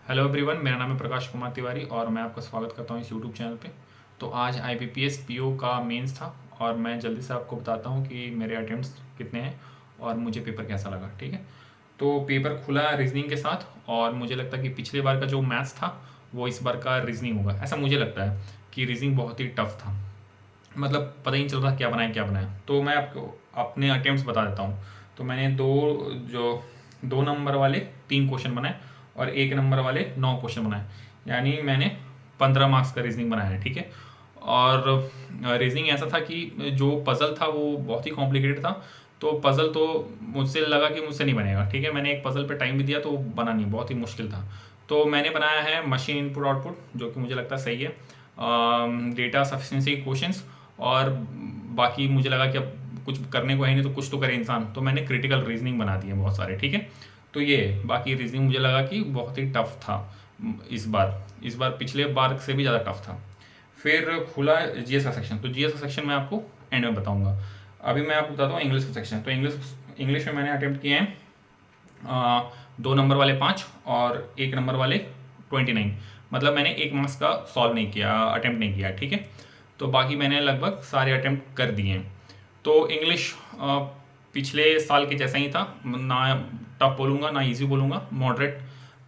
Hello everyone, मेरा नाम है प्रकाश कुमार तिवारी और मैं आपका स्वागत करता हूँ इस यूट्यूब चैनल पे। तो आज आईबीपीएस पीओ का मेंस था और मैं जल्दी से आपको बताता हूँ कि मेरे अटेम्प्ट्स कितने हैं और मुझे पेपर कैसा लगा। ठीक है, तो पेपर खुला रीजनिंग के साथ और मुझे लगता है कि पिछले बार का जो मैथ्स था वो इस बार का रीजनिंग होगा, ऐसा मुझे लगता है कि रीजनिंग बहुत ही टफ था। मतलब पता ही नहीं चल रहा क्या बनाए क्या बनाए। तो मैं आपको अपने अटेम्प्ट्स बता देता हूँ। तो मैंने दो नंबर वाले 3 क्वेश्चन बनाए और 1 नंबर वाले 9 क्वेश्चन बनाए, यानी मैंने 15 मार्क्स का रीजनिंग बनाया है। ठीक है, और रीजनिंग ऐसा था कि जो पज़ल था वो बहुत ही कॉम्प्लिकेटेड था। तो पज़ल तो मुझसे लगा कि मुझसे नहीं बनेगा। ठीक है, मैंने एक पज़ल पे टाइम भी दिया तो बना नहीं, बहुत ही मुश्किल था। तो मैंने बनाया है मशीन इनपुट आउटपुट, जो कि मुझे लगता है सही है। डेटा सफिशिएंसी क्वेश्चंस, और बाकी मुझे लगा कि अब कुछ करने को है नहीं तो कुछ तो करे इंसान, तो मैंने क्रिटिकल रीजनिंग बना दिए बहुत सारे। ठीक है, तो ये बाकी रीजनिंग मुझे लगा कि बहुत ही टफ था इस बार पिछले बार से भी ज़्यादा टफ था। फिर खुला जीएस का सेक्शन। तो जीएस का सेक्शन मैं आपको एंड में बताऊंगा। अभी मैं आपको बताता हूँ इंग्लिश का सेक्शन। तो इंग्लिश में मैंने अटेम्प्ट किए हैं 2 नंबर वाले 5 और 1 नंबर वाले 29। मतलब मैंने 1 मार्क्स का सॉल्व नहीं किया, अटेम्प्ट नहीं किया। ठीक है, तो बाकी मैंने लगभग सारे अटेम्प्ट कर दिए हैं। तो इंग्लिश पिछले साल के जैसा ही था, ना टफ बोलूँगा ना इजी बोलूँगा, मॉडरेट,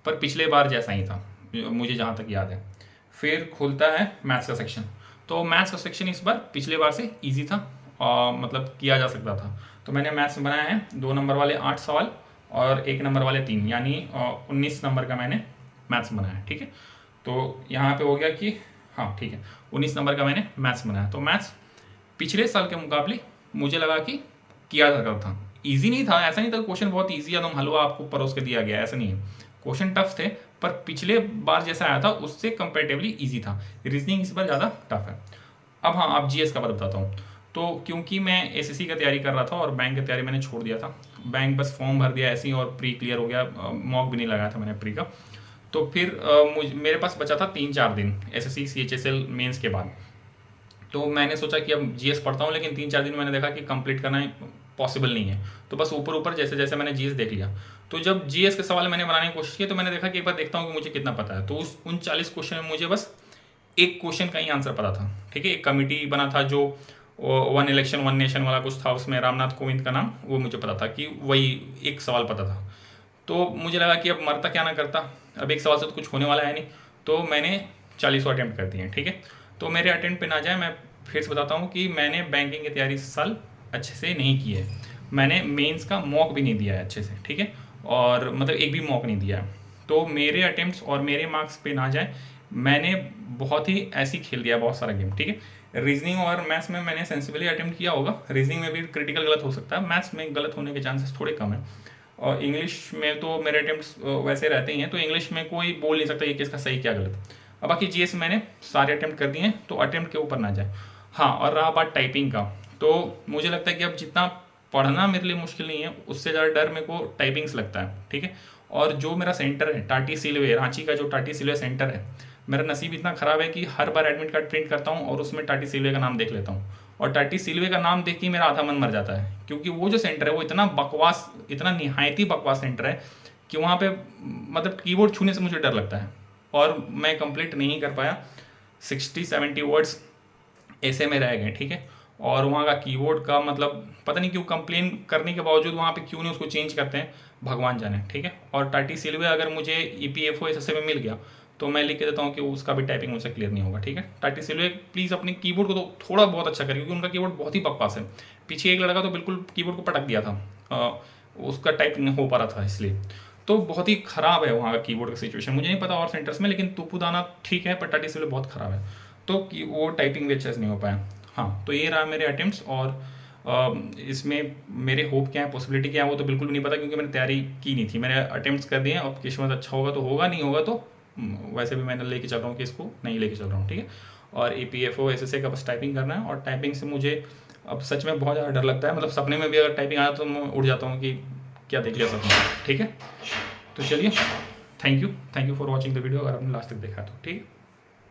पर पिछले बार जैसा ही था मुझे जहाँ तक याद है। फिर खुलता है मैथ्स का सेक्शन। तो मैथ्स का सेक्शन इस बार पिछले बार से इजी था, मतलब किया जा सकता था। तो मैंने मैथ्स में बनाया है 2 नंबर वाले 8 सवाल और 1 नंबर वाले 3, यानी 19 नंबर का मैंने मैथ्स बनाया है। ठीक है, तो यहाँ पे हो गया कि हाँ ठीक है, 19 नंबर का मैंने मैथ्स बनाया। तो मैथ्स पिछले साल के मुकाबले मुझे लगा कि किया जा सकता था। ईजी नहीं था, ऐसा नहीं था क्वेश्चन बहुत ईजी एकदम हलवा आपको परोस के दिया गया, ऐसा नहीं है। क्वेश्चन टफ थे, पर पिछले बार जैसा आया था उससे कंपेरेटिवली ईजी था। रीजनिंग इस बार ज़्यादा टफ है। अब हाँ, अब जीएस का बात बताता हूँ। तो क्योंकि मैं एसएससी का तैयारी कर रहा था और बैंक की तैयारी मैंने छोड़ दिया था, बैंक बस फॉर्म भर दिया ऐसे ही और प्री क्लियर हो गया, मॉक भी नहीं लगाया था मैंने प्री का। तो फिर मेरे पास बचा था 3-4 दिन एसएससी सीएचएसएल मेंस के बाद। तो मैंने सोचा कि अब जीएस पढ़ता हूँ, लेकिन 3-4 दिन मैंने देखा कि कंप्लीट करना पॉसिबल नहीं है। तो बस ऊपर ऊपर जैसे जैसे मैंने जीएस देख लिया। तो जब जीएस के सवाल मैंने बनाने की कोशिश की तो मैंने देखा कि एक बार देखता हूँ कि मुझे कितना पता है। तो उन 40 क्वेश्चन में मुझे बस एक क्वेश्चन का ही आंसर पता था। ठीक है, एक कमिटी बना था जो वन इलेक्शन वन नेशन वाला कुछ था, उसमें रामनाथ कोविंद का नाम, वो मुझे पता था कि वही एक सवाल पता था। तो मुझे लगा कि अब मरता क्या ना करता, अब एक सवाल से तो कुछ होने वाला है नहीं। तो मैंने 40 अटेम्प्ट कर दिए हैं। ठीक है, तो मेरे अटेम्प्ट पे ना जाए, मैं फिर से बताता हूँ कि मैंने बैंकिंग की तैयारी इस साल अच्छे से नहीं की है। मैंने मेंस का मॉक भी नहीं दिया है अच्छे से। ठीक है, और मतलब एक भी मॉक नहीं दिया है। तो मेरे अटेम्प्ट्स और मेरे मार्क्स पे ना जाए, मैंने बहुत ही ऐसी खेल दिया बहुत सारा गेम। ठीक है, रीजनिंग और मैथ्स में मैंने सेंसिबली अटेम्प्ट किया होगा, रीजनिंग में भी क्रिटिकल गलत हो सकता है, मैथ्स में गलत होने के चांसेस थोड़े कम है। और इंग्लिश में तो मेरे अटेम्प्ट्स वैसे रहते ही हैं, तो इंग्लिश में कोई बोल नहीं सकता कि किसका सही क्या गलत। अब बाकी जीएस मैंने सारे अटेम्प्ट कर दिए हैं, तो अटेम्प्ट के ऊपर ना जाए। हाँ, और रहा बात टाइपिंग का, तो मुझे लगता है कि अब जितना पढ़ना मेरे लिए मुश्किल नहीं है, उससे ज़्यादा डर मेरे को टाइपिंग से लगता है। ठीक है, और जो मेरा सेंटर है टाटी सिलवे, रांची का जो टाटी सिलवे सेंटर है, मेरा नसीब इतना ख़राब है कि हर बार एडमिट कार्ड प्रिंट करता हूँ और उसमें टाटी सिलवे का नाम देख लेता हूँ। और टाटी सिलवे का नाम देख के मेरा आधा मन मर जाता है, क्योंकि वो जो सेंटर है वो इतना बकवास, इतना निहायती बकवास सेंटर है कि वहाँ पे मतलब कीबोर्ड छूने से मुझे डर लगता है। और मैं कंप्लीट नहीं कर पाया, 60-70 वर्ड्स ऐसे में रह गए। ठीक है, और वहाँ का कीबोर्ड का मतलब पता नहीं क्यों, कंप्लेन करने के बावजूद वहाँ पे क्यों नहीं उसको चेंज करते हैं, भगवान जाने। ठीक है, और टाटी सिलवे अगर मुझे ईपीएफओ एसएसए में मिल गया तो मैं लिख के देता हूँ कि उसका भी टाइपिंग मुझसे क्लियर नहीं होगा। ठीक है, टाटी सिलवे प्लीज़ अपने कीबोर्ड को तो थोड़ा बहुत अच्छा करें, क्योंकि उनका कीबोर्ड बहुत ही बकवास है। पीछे एक लड़का तो बिल्कुल कीबोर्ड को पटक दिया था, उसका टाइप नहीं हो पा रहा था इसलिए। तो बहुत ही ख़राब है वहाँ का कीबोर्ड का सिचुएशन। मुझे नहीं पता और सेंटर्स में, लेकिन तुपुदाना ठीक है, पर टाटी सिलवे बहुत ख़राब है। तो वो टाइपिंग भी अच्छे से नहीं हो पाया। हाँ, तो ये रहा मेरे अटेम्प्ट्स। और इसमें मेरे होप क्या है, पॉसिबिलिटी क्या है, वो तो बिल्कुल भी नहीं पता, क्योंकि मैंने तैयारी की नहीं थी। मैंने अटेम्प्ट्स कर दिए हैं, अब किस्मत अच्छा होगा तो होगा, नहीं होगा तो वैसे भी मैंने लेके चल रहा हूँ कि इसको नहीं लेके चल रहा हूँ। ठीक है, और ईपीएफओ एसएसए का बस टाइपिंग करना है। और टाइपिंग से मुझे अब सच में बहुत ज़्यादा डर लगता है, मतलब सपने में भी अगर टाइपिंग आया तो मैं उड़ जाता हूँ कि क्या देख लिया सपने में। ठीक है, तो चलिए, thank you for watching the video, अगर आपने लास्ट तक देखा तो। ठीक है।